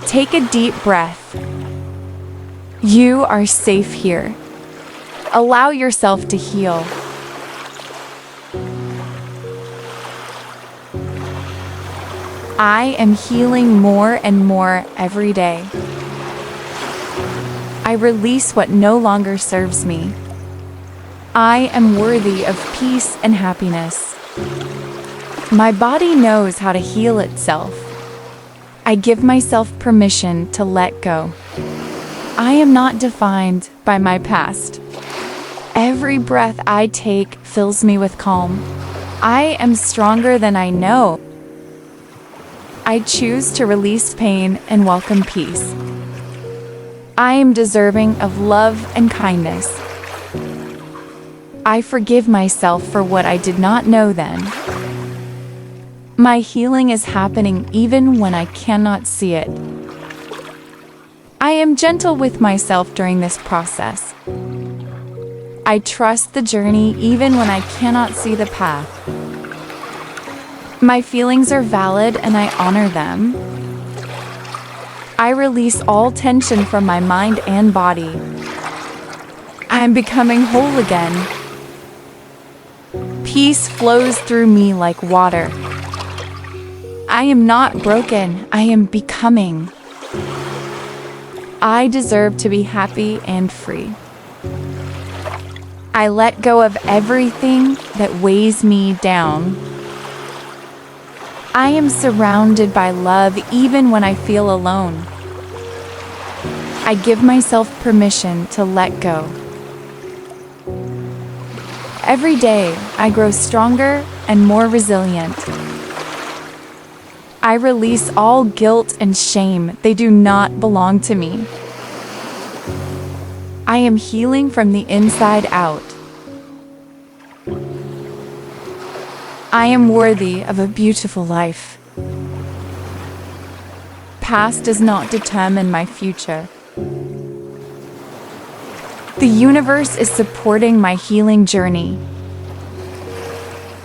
Take a deep breath. You are safe here. Allow yourself to heal. I am healing more and more every day. I release what no longer serves me. I am worthy of peace and happiness. My body knows how to heal itself. I give myself permission to let go. I am not defined by my past. Every breath I take fills me with calm. I am stronger than I know. I choose to release pain and welcome peace. I am deserving of love and kindness. I forgive myself for what I did not know then. My healing is happening even when I cannot see it. I am gentle with myself during this process. I trust the journey even when I cannot see the path. My feelings are valid and I honor them. I release all tension from my mind and body. I am becoming whole again. Peace flows through me like water. I am not broken, I am becoming. I deserve to be happy and free. I let go of everything that weighs me down. I am surrounded by love even when I feel alone. I give myself permission to let go. Every day, I grow stronger and more resilient. I release all guilt and shame. They do not belong to me. I am healing from the inside out. I am worthy of a beautiful life. Past does not determine my future. The universe is supporting my healing journey.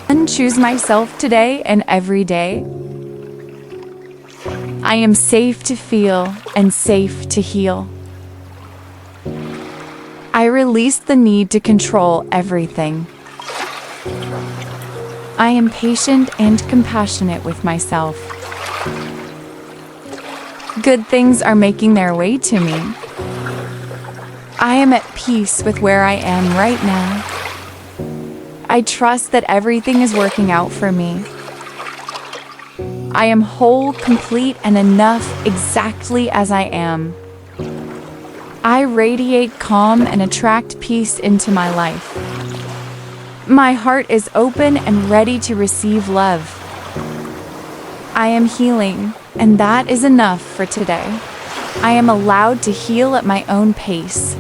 I choose myself today and every day. I am safe to feel and safe to heal. I release the need to control everything. I am patient and compassionate with myself. Good things are making their way to me. I am at peace with where I am right now. I trust that everything is working out for me. I am whole, complete, and enough exactly as I am. I radiate calm and attract peace into my life. My heart is open and ready to receive love. I am healing, and that is enough for today. I am allowed to heal at my own pace.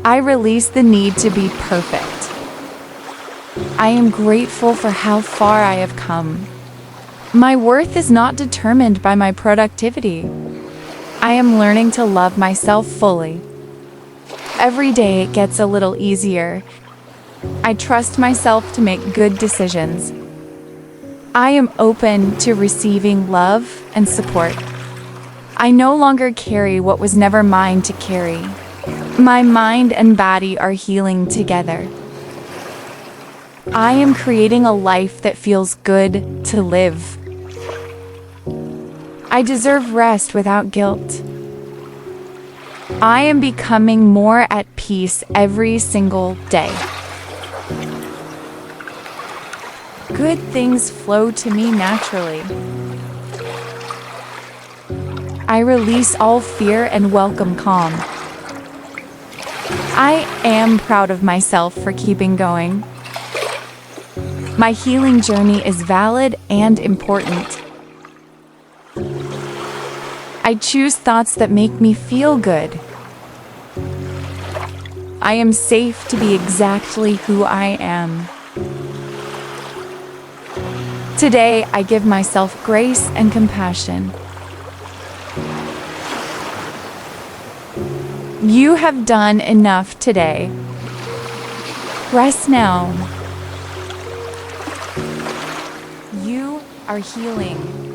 I release the need to be perfect. I am grateful for how far I have come. My worth is not determined by my productivity. I am learning to love myself fully. Every day it gets a little easier. I trust myself to make good decisions. I am open to receiving love and support. I no longer carry what was never mine to carry. My mind and body are healing together. I am creating a life that feels good to live. I deserve rest without guilt. I am becoming more at peace every single day. Good things flow to me naturally. I release all fear and welcome calm. I am proud of myself for keeping going. My healing journey is valid and important. I choose thoughts that make me feel good. I am safe to be exactly who I am. Today, I give myself grace and compassion. You have done enough today. Rest now. You are healing.